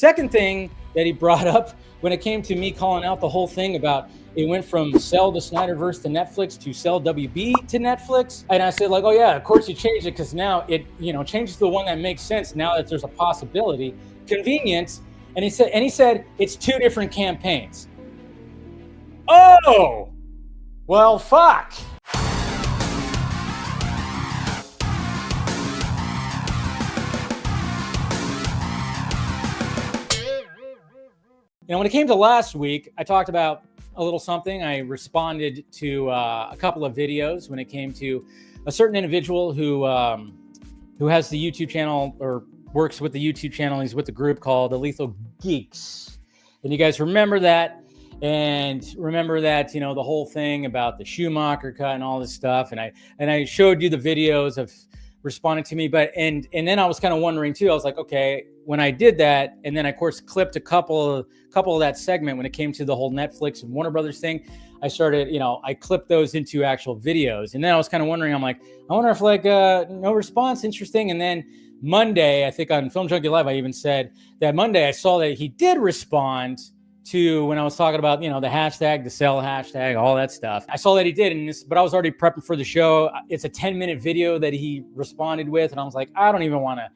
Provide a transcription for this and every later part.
Second thing that he brought up when it came to me calling out the whole thing about it went from sell the Snyderverse to Netflix to sell WB to Netflix. And I said, like, oh yeah, of course you changed it because now it, changes to the one that makes sense now that there's a possibility, convenience. And he said it's two different campaigns. Oh, well, fuck. When it came to last week, I talked about a little something. I responded to a couple of videos when it came to a certain individual who has the YouTube channel or works with the YouTube channel. He's with the group called the Lethal Geeks. And you guys remember that. And remember that, the whole thing about the Schumacher cut and all this stuff. And I showed you the videos of responding to me. But and then I was kind of wondering too, I was like, okay, when I did that, and then I, of course, clipped a couple of that segment when it came to the whole Netflix and Warner Brothers thing, I started, I clipped those into actual videos. And then I was kind of wondering, I'm like, I wonder if no response, interesting. And then Monday, I think on Film Junkie Live, I even said that Monday I saw that he did respond to when I was talking about, the hashtag, the sell hashtag, all that stuff. I saw that he did, but I was already prepping for the show. It's a 10-minute video that he responded with. And I was like, I don't even want to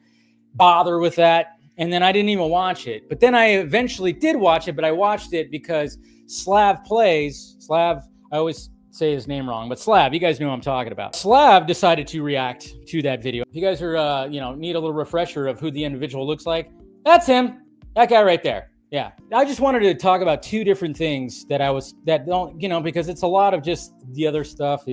bother with that. And then I didn't even watch it. But then I eventually did watch it, but I watched it because Slav, I always say his name wrong, but Slav, you guys know what I'm talking about. Slav decided to react to that video. If you guys are, need a little refresher of who the individual looks like, that's him, that guy right there. Yeah, I just wanted to talk about two different things because it's a lot of just the other stuff.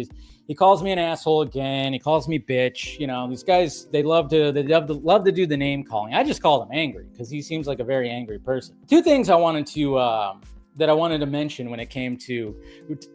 He calls me an asshole again. He calls me bitch. These guys, they love to do the name calling. I just call him angry because he seems like a very angry person. Two things I wanted to mention when it came to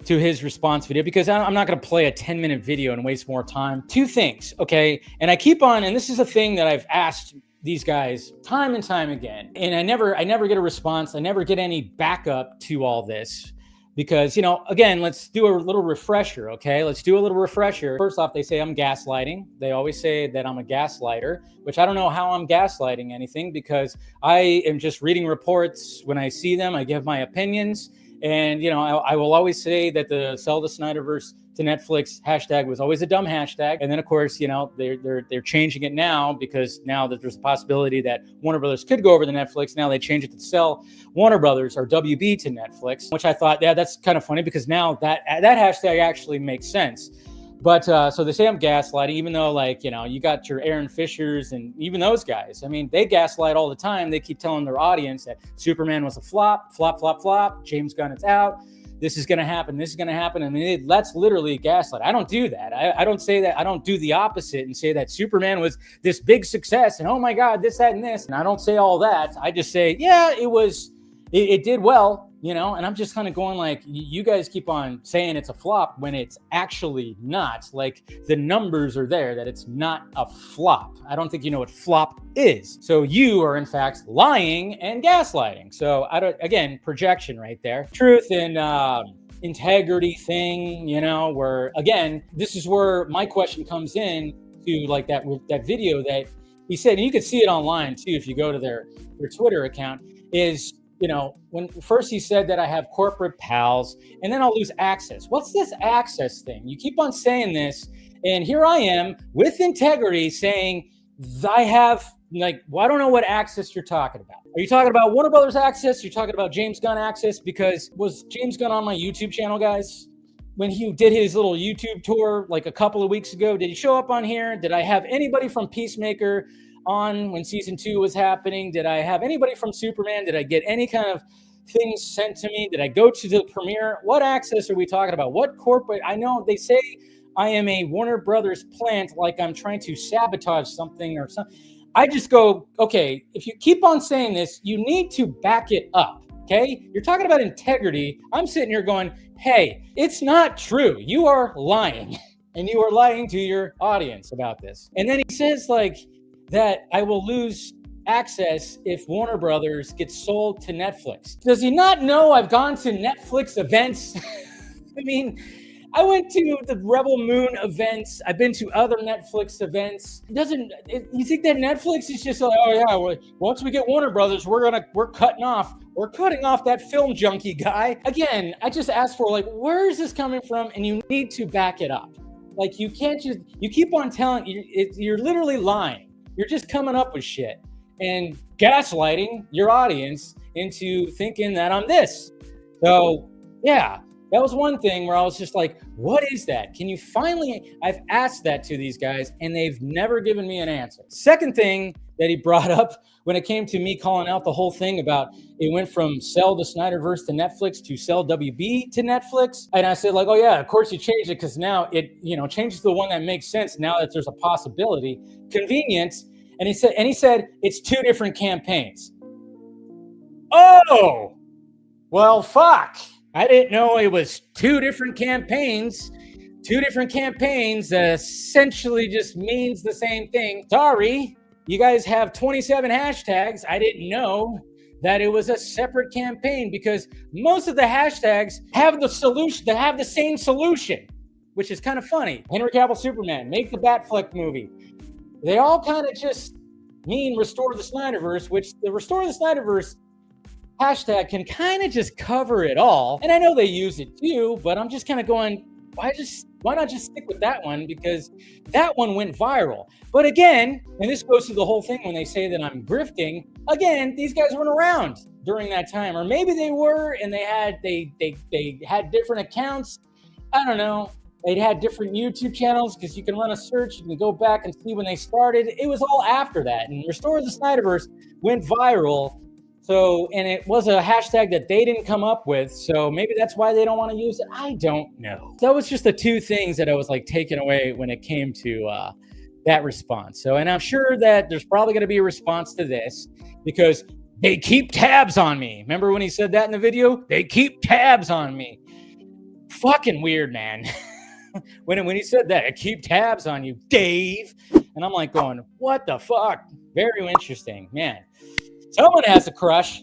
his response video, because I'm not going to play a 10-minute video and waste more time. Two things, okay? And I keep on, and this is a thing that I've asked these guys time and time again, and I never get a response. I never get any backup to all this because, again, let's do a little refresher, okay? Let's do a little refresher. First off, they say I'm gaslighting. They always say that I'm a gaslighter, which I don't know how I'm gaslighting anything because I am just reading reports. When I see them, I give my opinions. And, I will always say that the sell the Snyderverse to Netflix hashtag was always a dumb hashtag. And then, of course, they're changing it now because now that there's a possibility that Warner Brothers could go over to Netflix. Now they change it to sell Warner Brothers or WB to Netflix, which I thought, yeah, that's kind of funny because now that hashtag actually makes sense. But so they say I'm gaslighting, even though, you got your Aaron Fishers and even those guys. I mean, they gaslight all the time. They keep telling their audience that Superman was a flop. James Gunn is out. This is going to happen. This is going to happen. I mean, that's literally gaslight. I don't do that. I don't say that. I don't do the opposite and say that Superman was this big success and, oh my God, this, that, and this. And I don't say all that. I just say, yeah, it did well. And I'm just kind of going like, you guys keep on saying it's a flop when it's actually not. Like the numbers are there that it's not a flop. I don't think you know what flop is. So you are in fact lying and gaslighting. So again, projection right there. Truth and integrity thing, where again, this is where my question comes in to like that video that he said, and you can see it online too if you go to their Twitter account, is when first he said that I have corporate pals and then I'll lose access. What's this access thing? You keep on saying this, and here I am with integrity saying I have, I don't know what access you're talking about. Are you talking about Warner Brothers access? You're talking about James Gunn access? Because was James Gunn on my YouTube channel, guys? When he did his little YouTube tour like a couple of weeks ago, did he show up on here? Did I have anybody from Peacemaker on when season 2 was happening? Did I have anybody from Superman? Did I get any kind of things sent to me? Did I go to the premiere? What access are we talking about? What corporate? I know they say I am a Warner Brothers plant, like I'm trying to sabotage something or something. I just go, okay, if you keep on saying this, you need to back it up, okay? You're talking about integrity. I'm sitting here going, hey, it's not true. You are lying, and you are lying to your audience about this. And then he says that I will lose access if Warner Brothers gets sold to Netflix. Does he not know I've gone to Netflix events? I mean, I went to the Rebel Moon events. I've been to other Netflix events. You think that Netflix is just like, oh yeah, well, once we get Warner Brothers, we're cutting off that film junkie guy. Again, I just asked for, like, where is this coming from? And you need to back it up. Like, you can't just, you keep on telling, you're literally lying. You're just coming up with shit and gaslighting your audience into thinking that I'm this. So yeah, that was one thing where I was just like, what is that? Can you finally, I've asked that to these guys and they've never given me an answer. Second thing that he brought up when it came to me calling out the whole thing about it went from sell the Snyderverse to Netflix to sell WB to Netflix. And I said, like, oh yeah, of course you changed it because now it, changes to the one that makes sense now that there's a possibility. Convenience. And he said it's two different campaigns. Oh, well, fuck. I didn't know it was two different campaigns. Two different campaigns that essentially just means the same thing. Sorry, you guys have 27 hashtags. I didn't know that it was a separate campaign because most of the hashtags have the solution, they have the same solution, which is kind of funny. Henry Cavill Superman, make the Batfleck movie. They all kind of just mean restore the Snyderverse, which the restore the Snyderverse hashtag can kind of just cover it all. And I know they use it too, but I'm just kind of going, why not just stick with that one? Because that one went viral. But again, and this goes to the whole thing when they say that I'm grifting, again, these guys weren't around during that time. Or maybe they were and they had different accounts. I don't know. They had different YouTube channels because you can run a search. You can go back and see when they started. It was all after that. And Restore the Snyderverse went viral. So, and it was a hashtag that they didn't come up with. So maybe that's why they don't want to use it. I don't know. That was just the two things that I was like taken away when it came to that response. So, and I'm sure that there's probably going to be a response to this because they keep tabs on me. Remember when he said that in the video? They keep tabs on me. Fucking weird, man. when he said that, I keep tabs on you, Dave. And I'm like going, what the fuck? Very interesting, man. Someone has a crush.